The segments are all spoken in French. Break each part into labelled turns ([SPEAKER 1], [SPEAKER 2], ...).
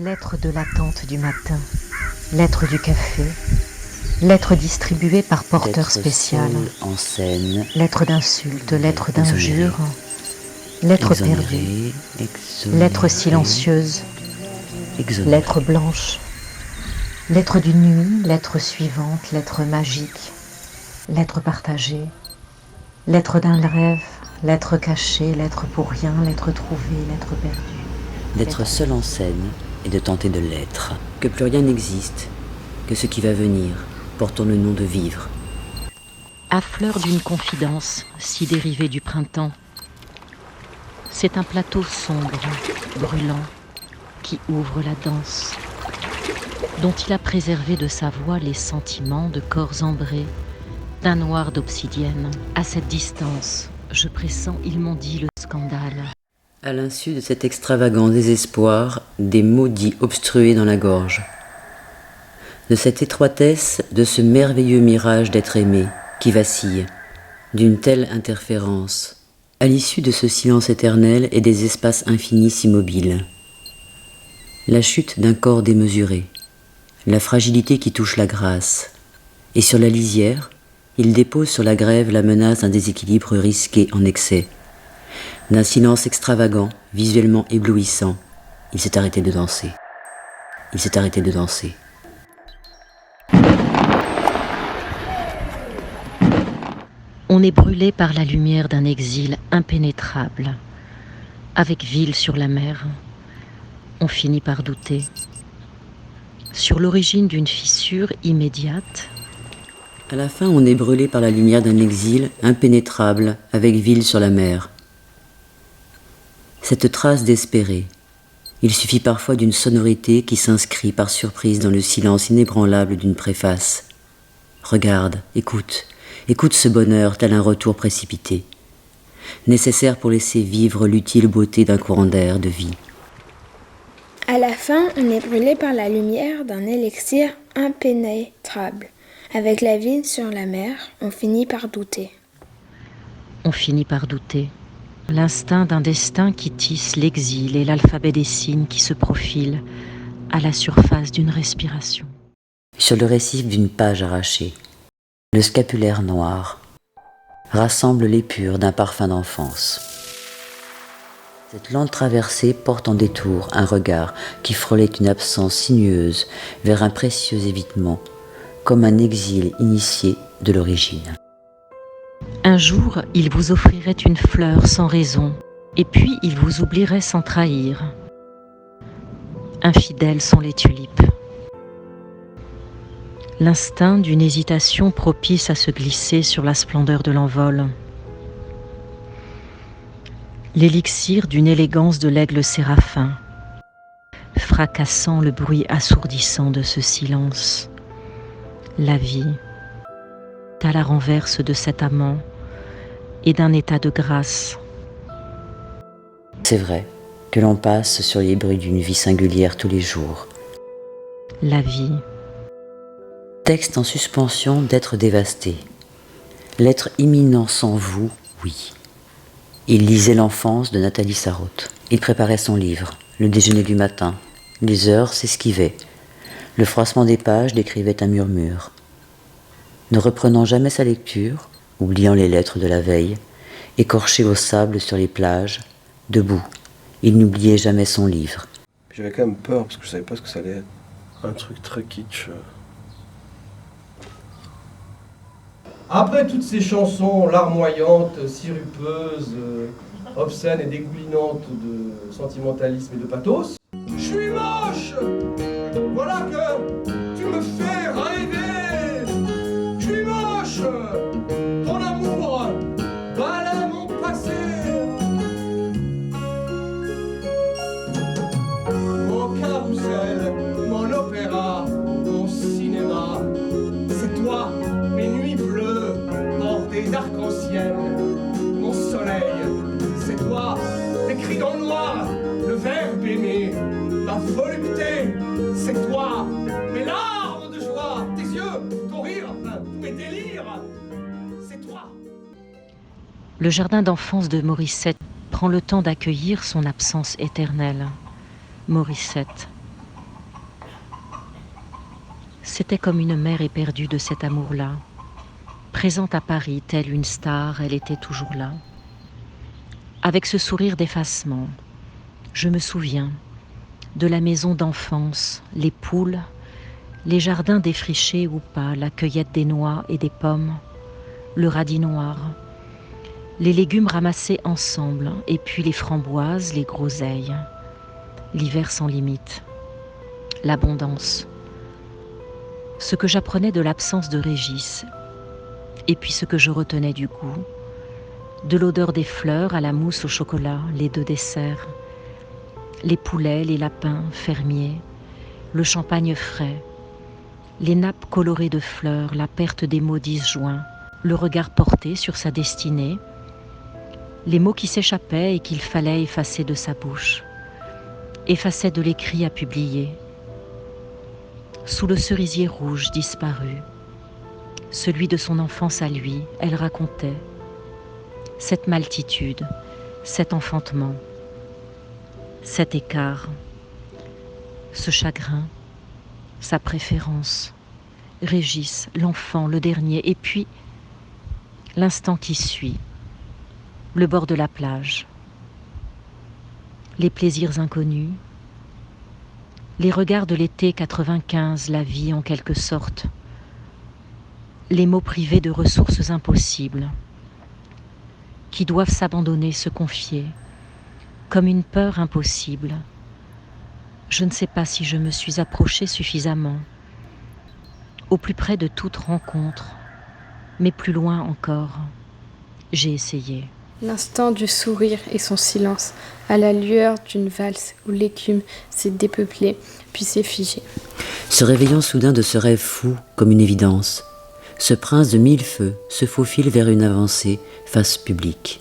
[SPEAKER 1] Lettre de l'attente du matin, lettre du café, lettre distribuée par porteur
[SPEAKER 2] Lettre
[SPEAKER 1] spécial,
[SPEAKER 2] seule en scène,
[SPEAKER 1] lettre d'insulte, lettre d'injure,
[SPEAKER 2] exonérée,
[SPEAKER 1] lettre perdue, lettre silencieuse,
[SPEAKER 2] exonérée.
[SPEAKER 1] lettre blanche, lettre d'une nuit, lettre suivante, lettre magique, lettre partagée, lettre d'un rêve, lettre cachée, lettre pour rien, lettre trouvée, lettre perdue.
[SPEAKER 2] D'être seul en scène et de tenter de l'être. Que plus rien n'existe, que ce qui va venir, portant le nom de vivre.
[SPEAKER 1] À fleur d'une confidence, si dérivée du printemps, c'est un plateau sombre, brûlant, qui ouvre la danse, dont il a préservé de sa voix les sentiments de corps ambrés, d'un noir d'obsidienne. À cette distance, je pressens, ils m'ont dit le scandale.
[SPEAKER 2] À l'insu de cet extravagant désespoir, des mots dits obstrués dans la gorge. De cette étroitesse, de ce merveilleux mirage d'être aimé, qui vacille, d'une telle interférence, à l'issue de ce silence éternel et des espaces infinis immobiles. La chute d'un corps démesuré, la fragilité qui touche la grâce, et sur la lisière, il dépose sur la grève la menace d'un déséquilibre risqué en excès, d'un silence extravagant, visuellement éblouissant. Il s'est arrêté de danser. Il s'est arrêté de danser.
[SPEAKER 1] On est brûlé par la lumière d'un exil impénétrable. Avec ville sur la mer, on finit par douter. Sur l'origine d'une fissure immédiate,
[SPEAKER 2] À la fin, on est brûlé par la lumière d'un exil impénétrable avec ville sur la mer. Cette trace d'espérer, il suffit parfois d'une sonorité qui s'inscrit par surprise dans le silence inébranlable d'une préface. Regarde, écoute, écoute ce bonheur tel un retour précipité, nécessaire pour laisser vivre l'utile beauté d'un courant d'air de vie.
[SPEAKER 3] À la fin, on est brûlé par la lumière d'un élixir impénétrable. Avec la ville sur la mer, on finit par douter.
[SPEAKER 1] on finit par douter. L'instinct d'un destin qui tisse l'exil et l'alphabet des signes qui se profilent à la surface d'une respiration.
[SPEAKER 2] Sur le récif d'une page arrachée, le scapulaire noir rassemble l'épure d'un parfum d'enfance. Cette lente traversée porte en détour un regard qui frôlait une absence sinueuse vers un précieux évitement, comme un exil initié de l'origine.
[SPEAKER 1] Un jour, il vous offrirait une fleur sans raison, et puis il vous oublierait sans trahir. Infidèles sont les tulipes. L'instinct d'une hésitation propice à se glisser sur la splendeur de l'envol. L'élixir d'une élégance de l'aigle séraphin, fracassant le bruit assourdissant de ce silence. La vie, à la renverse de cet amant et d'un état de grâce.
[SPEAKER 2] C'est vrai que l'on passe sur les bruits d'une vie singulière tous les jours.
[SPEAKER 1] La vie.
[SPEAKER 2] Texte en suspension d'être dévasté. L'être imminent sans vous, oui. Il lisait l'enfance de Nathalie Sarraute. Il préparait son livre, le déjeuner du matin. Les heures s'esquivaient. Le froissement des pages décrivait un murmure. Ne reprenant jamais sa lecture, oubliant les lettres de la veille, écorché au sable sur les plages, debout, il n'oubliait jamais son livre.
[SPEAKER 4] J'avais quand même peur parce que je savais pas ce que ça allait être. Un truc très kitsch.
[SPEAKER 5] Après toutes ces chansons larmoyantes, sirupeuses, obscènes et dégoulinantes de sentimentalisme et de pathos, je suis moche. Voilà que tu me fais rêver. Je suis moche. Ton amour balaie mon passé. Mon carrousel, mon opéra, mon cinéma, c'est toi, mes nuits bleues, bordées d'arc-en-ciel. Mon soleil, c'est toi, écrit dans le noir, le verbe aimé, ma volupté, c'est toi, mes larmes de joie, tes yeux, ton rire, tous mes délires, c'est toi.
[SPEAKER 1] Le jardin d'enfance de Morissette prend le temps d'accueillir son absence éternelle. Morissette, C'était comme une mère éperdue de cet amour-là. Présente à Paris, telle une star, elle était toujours là. Avec ce sourire d'effacement, je me souviens de la maison d'enfance, les poules, les jardins défrichés ou pas, la cueillette des noix et des pommes, le radis noir, les légumes ramassés ensemble, et puis les framboises, les groseilles, l'hiver sans limite, l'abondance. Ce que j'apprenais de l'absence de Régis, et puis ce que je retenais du goût, de l'odeur des fleurs à la mousse au chocolat, les deux desserts, les poulets, les lapins fermiers, le champagne frais, les nappes colorées de fleurs, la perte des mots disjoints, le regard porté sur sa destinée, les mots qui s'échappaient et qu'il fallait effacer de sa bouche, effacer de l'écrit à publier. Sous le cerisier rouge disparu, celui de son enfance à lui, elle racontait cette maltitude, cet enfantement, cet écart, ce chagrin, sa préférence, Régis, l'enfant, le dernier, et puis l'instant qui suit, le bord de la plage, les plaisirs inconnus, les regards de l'été 95, la vie en quelque sorte, les mots privés de ressources impossibles, qui doivent s'abandonner, se confier, comme une peur impossible. Je ne sais pas si je me suis approchée suffisamment, au plus près de toute rencontre, mais plus loin encore. J'ai essayé.
[SPEAKER 6] L'instant du sourire et son silence, à la lueur d'une valse où l'écume s'est dépeuplée, puis s'est figée.
[SPEAKER 2] Se réveillant soudain de ce rêve fou comme une évidence, ce prince de mille feux se faufile vers une avancée face publique.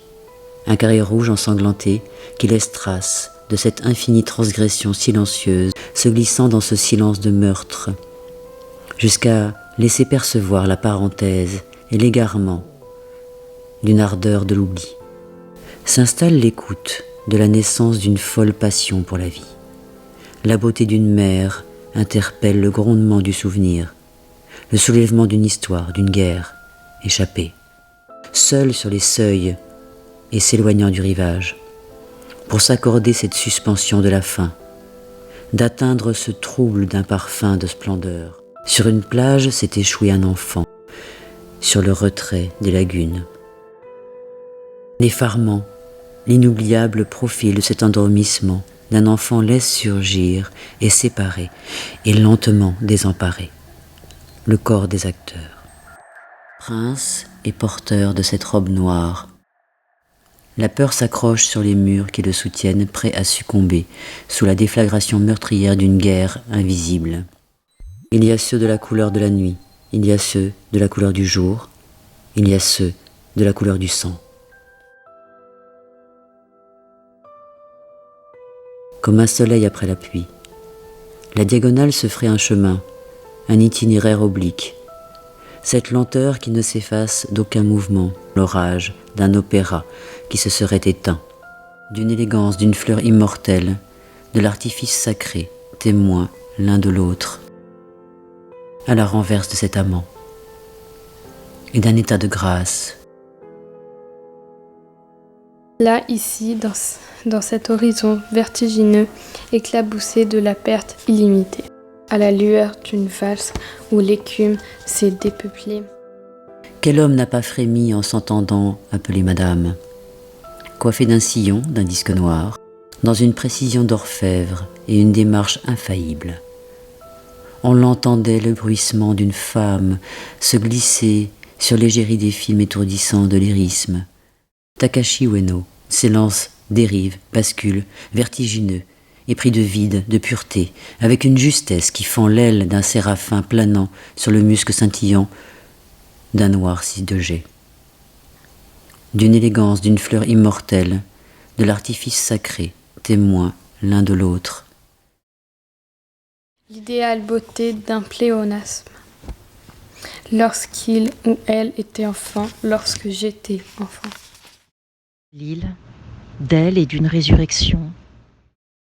[SPEAKER 2] Un carré rouge ensanglanté qui laisse trace de cette infinie transgression silencieuse se glissant dans ce silence de meurtre, jusqu'à laisser percevoir la parenthèse et l'égarement d'une ardeur de l'oubli. S'installe l'écoute de la naissance d'une folle passion pour la vie. La beauté d'une mer interpelle le grondement du souvenir, le soulèvement d'une histoire, d'une guerre échappée, seul sur les seuils et s'éloignant du rivage, pour s'accorder cette suspension de la fin, d'atteindre ce trouble d'un parfum de splendeur. Sur une plage s'est échoué un enfant, sur le retrait des lagunes. L'effarement, l'inoubliable profil de cet endormissement d'un enfant laisse surgir et séparer, et lentement désemparer, le corps des acteurs. Prince et porteur de cette robe noire, la peur s'accroche sur les murs qui le soutiennent, prêt à succomber sous la déflagration meurtrière d'une guerre invisible. Il y a ceux de la couleur de la nuit, il y a ceux de la couleur du jour, il y a ceux de la couleur du sang. Comme un soleil après la pluie, la diagonale se ferait un chemin, un itinéraire oblique. Cette lenteur qui ne s'efface d'aucun mouvement, l'orage d'un opéra qui se serait éteint, d'une élégance, d'une fleur immortelle, de l'artifice sacré, témoin l'un de l'autre, à la renverse de cet amant, et d'un état de grâce.
[SPEAKER 6] Là, ici, dans cet horizon vertigineux, éclaboussé de la perte illimitée, à la lueur d'une valse où l'écume s'est dépeuplée.
[SPEAKER 2] Quel homme n'a pas frémi en s'entendant appeler madame, coiffé d'un sillon, d'un disque noir, dans une précision d'orfèvre et une démarche infaillible. On l'entendait le bruissement d'une femme se glisser sur l'égérie des films étourdissants de lyrisme. Takashi Ueno s'élance, dérive, bascule, vertigineux, épris de vide, de pureté, avec une justesse qui fend l'aile d'un séraphin planant sur le musc scintillant d'un noir sidéré. D'une élégance, d'une fleur immortelle, de l'artifice sacré, témoin l'un de l'autre.
[SPEAKER 6] L'idéale beauté d'un pléonasme. Lorsqu'il ou elle était enfant, lorsque j'étais enfant.
[SPEAKER 1] L'île, d'elle et d'une résurrection,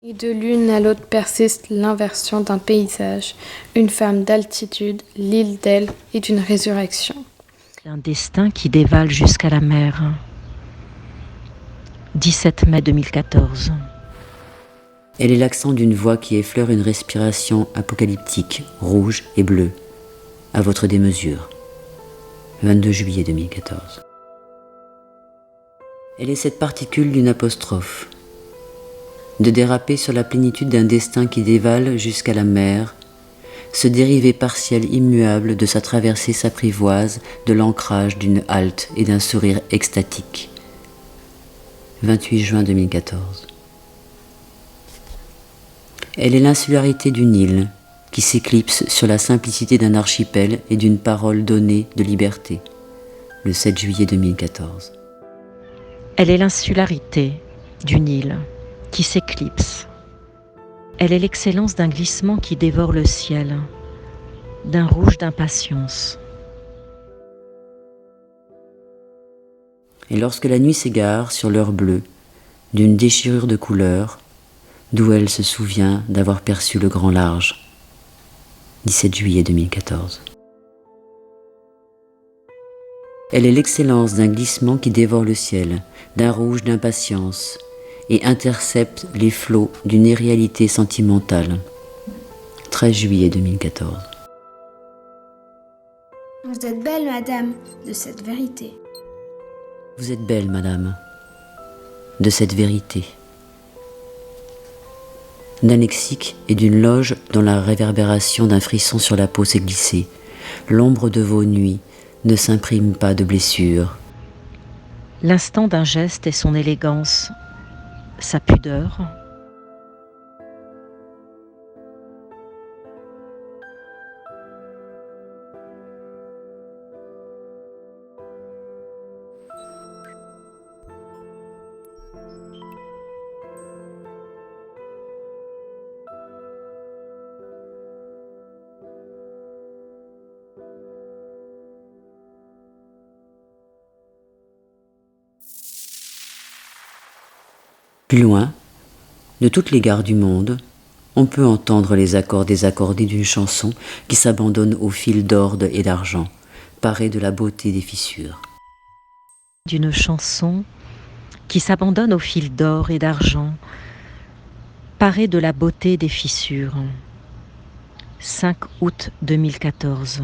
[SPEAKER 6] Et de l'une à l'autre persiste l'inversion d'un paysage, une femme d'altitude, l'île d'Elle et d'une résurrection.
[SPEAKER 1] Un destin qui dévale jusqu'à la mer. 17 mai 2014.
[SPEAKER 2] Elle est l'accent d'une voix qui effleure une respiration apocalyptique, rouge et bleue, à votre démesure. 22 juillet 2014. Elle est cette particule d'une apostrophe, de déraper sur la plénitude d'un destin qui dévale jusqu'à la mer, ce dérivé partiel immuable de sa traversée s'apprivoise de l'ancrage d'une halte et d'un sourire extatique. 28 juin 2014. Elle est l'insularité d'une île qui s'éclipse sur la simplicité d'un archipel et d'une parole donnée de liberté. Le 7 juillet 2014.
[SPEAKER 1] Elle est l'insularité d'une île qui s'éclipse. Elle est l'excellence d'un glissement qui dévore le ciel, d'un rouge d'impatience.
[SPEAKER 2] Et lorsque la nuit s'égare sur l'heure bleue, d'une déchirure de couleurs, d'où elle se souvient d'avoir perçu le grand large. 17 juillet 2014. Elle est l'excellence d'un glissement qui dévore le ciel, d'un rouge d'impatience, et intercepte les flots d'une irréalité sentimentale. 13 juillet 2014.
[SPEAKER 3] Vous êtes belle, madame, de cette vérité.
[SPEAKER 2] Vous êtes belle, madame, de cette vérité. D'un lexique et d'une loge dont la réverbération d'un frisson sur la peau s'est glissée. L'ombre de vos nuits ne s'imprime pas de blessures.
[SPEAKER 1] L'instant d'un geste et son élégance, sa pudeur.
[SPEAKER 2] Plus loin, de toutes les gares du monde, on peut entendre les accords désaccordés d'une chanson qui s'abandonne au fil d'or et d'argent, parée de la beauté des fissures.
[SPEAKER 1] D'une chanson qui s'abandonne au fil d'or et d'argent, parée de la beauté des fissures. 5 août 2014.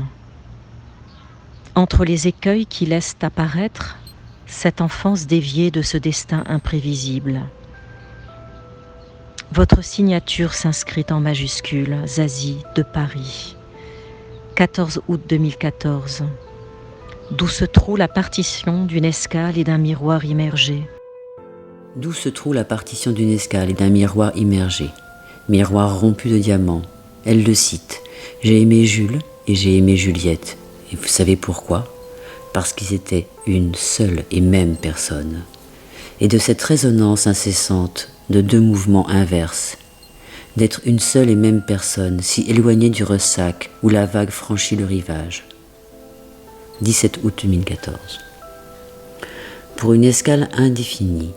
[SPEAKER 1] Entre les écueils qui laissent apparaître cette enfance déviée de ce destin imprévisible. Votre signature s'inscrit en majuscule, Zazie de Paris. 14 août 2014. D'où se trouve la partition d'une escale et d'un miroir immergé.
[SPEAKER 2] D'où se trouve la partition d'une escale et d'un miroir immergé. Miroir rompu de diamants. Elle le cite. J'ai aimé Jules et j'ai aimé Juliette. Et vous savez pourquoi ? Parce qu'ils étaient une seule et même personne. Et de cette résonance incessante de deux mouvements inverses, d'être une seule et même personne, si éloignée du ressac où la vague franchit le rivage. 17 août 2014. Pour une escale indéfinie,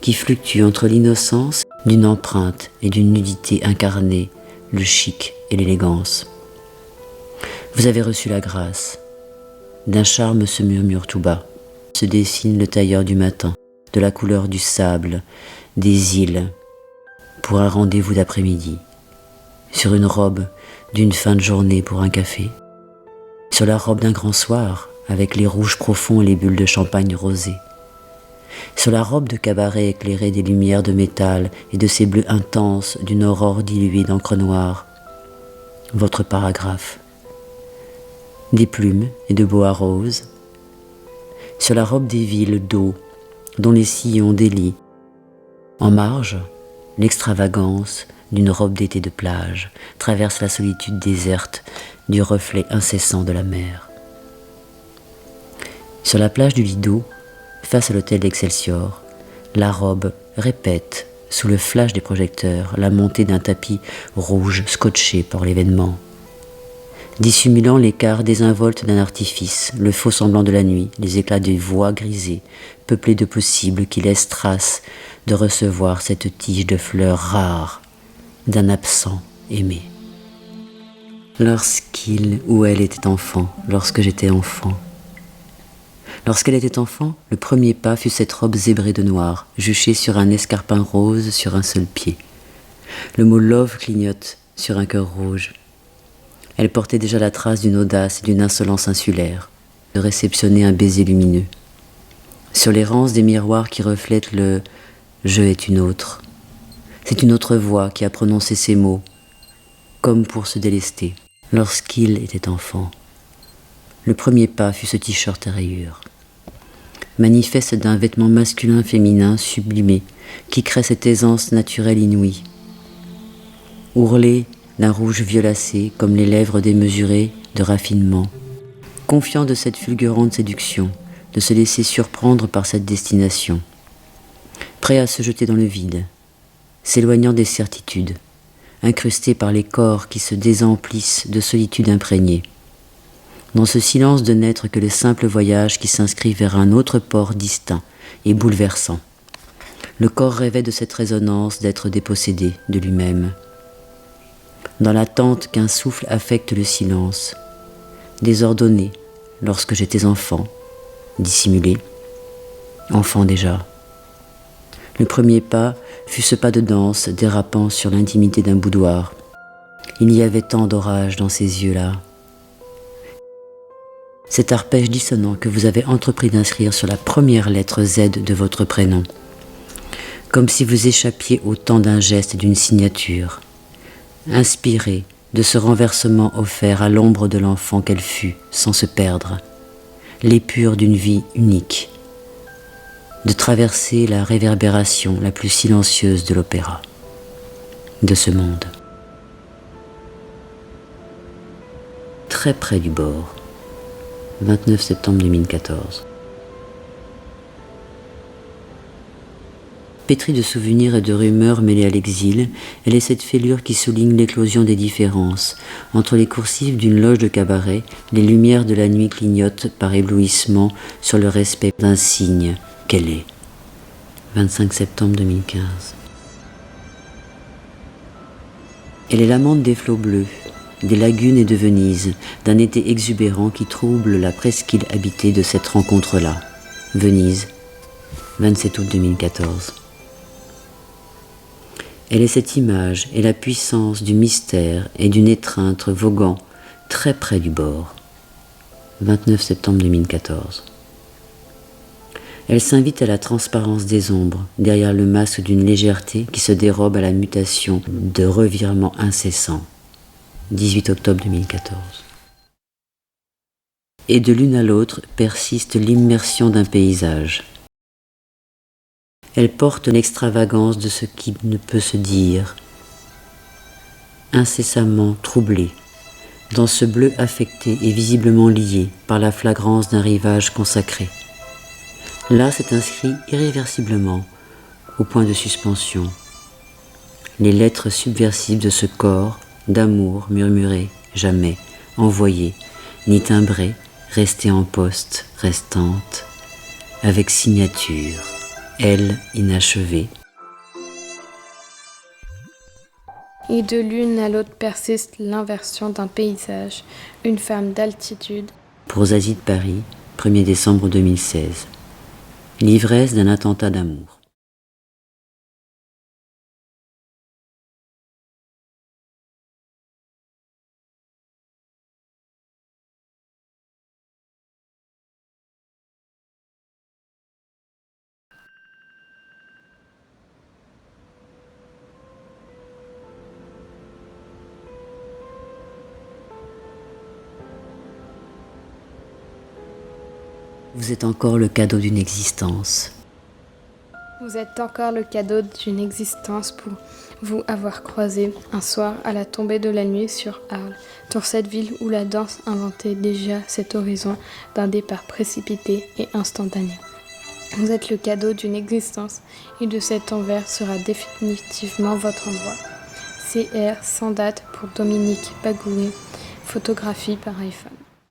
[SPEAKER 2] qui fluctue entre l'innocence d'une empreinte et d'une nudité incarnée, le chic et l'élégance. Vous avez reçu la grâce. D'un charme se murmure tout bas, se dessine le tailleur du matin, de la couleur du sable, des îles, pour un rendez-vous d'après-midi, sur une robe d'une fin de journée pour un café, sur la robe d'un grand soir, avec les rouges profonds et les bulles de champagne rosées, sur la robe de cabaret éclairée des lumières de métal et de ces bleus intenses d'une aurore diluée d'encre noire, votre paragraphe, des plumes et de bois roses, sur la robe des villes d'eau, dont les sillons délient. En marge, l'extravagance d'une robe d'été de plage traverse la solitude déserte du reflet incessant de la mer. Sur la plage du Lido, face à l'hôtel d'Excelsior, la robe répète, sous le flash des projecteurs, la montée d'un tapis rouge scotché par l'événement. Dissimulant l'écart désinvolte d'un artifice, le faux semblant de la nuit, les éclats des voix grisées, peuplées de possibles qui laissent trace de recevoir cette tige de fleurs rares d'un absent aimé. Lorsqu'il ou elle était enfant, lorsque j'étais enfant. Lorsqu'elle était enfant, le premier pas fut cette robe zébrée de noir, juchée sur un escarpin rose sur un seul pied. Le mot love clignote sur un cœur rouge. Elle portait déjà la trace d'une audace et d'une insolence insulaire, de réceptionner un baiser lumineux. Sur les rances des miroirs qui reflètent le « je est une autre », c'est une autre voix qui a prononcé ces mots, comme pour se délester. Lorsqu'il était enfant, le premier pas fut ce t-shirt à rayures, manifeste d'un vêtement masculin-féminin sublimé qui crée cette aisance naturelle inouïe. Ourlé d'un rouge violacé comme les lèvres démesurées de raffinement, confiant de cette fulgurante séduction, de se laisser surprendre par cette destination, prêt à se jeter dans le vide, s'éloignant des certitudes, incrusté par les corps qui se désemplissent de solitude imprégnée. Dans ce silence de n'être que le simple voyage qui s'inscrit vers un autre port distinct et bouleversant. Le corps rêvait de cette résonance d'être dépossédé de lui-même. Dans l'attente qu'un souffle affecte le silence, désordonné lorsque j'étais enfant, dissimulé, enfant déjà. Le premier pas fut ce pas de danse dérapant sur l'intimité d'un boudoir. Il y avait tant d'orage dans ces yeux-là. Cet arpège dissonant que vous avez entrepris d'inscrire sur la première lettre Z de votre prénom, comme si vous échappiez au temps d'un geste et d'une signature, inspiré de ce renversement offert à l'ombre de l'enfant qu'elle fut, sans se perdre, l'épure d'une vie unique, de traverser la réverbération la plus silencieuse de l'opéra, de ce monde. Très près du bord, 29 septembre 2014. Pétrie de souvenirs et de rumeurs mêlées à l'exil, elle est cette fêlure qui souligne l'éclosion des différences. Entre les coursives d'une loge de cabaret, les lumières de la nuit clignotent par éblouissement sur le respect d'un signe qu'elle est. 25 septembre 2015. Elle est l'amante des flots bleus, des lagunes et de Venise, d'un été exubérant qui trouble la presqu'île habitée de cette rencontre-là. Venise, 27 août 2014. Elle est cette image et la puissance du mystère et d'une étreinte voguant très près du bord. 29 septembre 2014. Elle s'invite à la transparence des ombres, derrière le masque d'une légèreté qui se dérobe à la mutation de revirements incessants. 18 octobre 2014. Et de l'une à l'autre persiste l'immersion d'un paysage. Elle porte l'extravagance de ce qui ne peut se dire, incessamment troublée, dans ce bleu affecté et visiblement lié par la flagrance d'un rivage consacré. Là s'est inscrit irréversiblement, au point de suspension, les lettres subversives de ce corps d'amour murmuré, jamais, envoyé, ni timbré, resté en poste, restante, avec signature, elle inachevée.
[SPEAKER 6] Et de l'une à l'autre persiste l'inversion d'un paysage, une femme d'altitude.
[SPEAKER 2] Pour Zazie de Paris, 1er décembre 2016. L'ivresse d'un attentat d'amour. Vous êtes encore le cadeau d'une existence.
[SPEAKER 6] Vous êtes encore le cadeau d'une existence pour vous avoir croisé un soir à la tombée de la nuit sur Arles, dans cette ville où la danse inventait déjà cet horizon d'un départ précipité et instantané. Vous êtes le cadeau d'une existence et de cet envers sera définitivement votre endroit. CR sans date pour Dominique Bagoué, photographie par iPhone.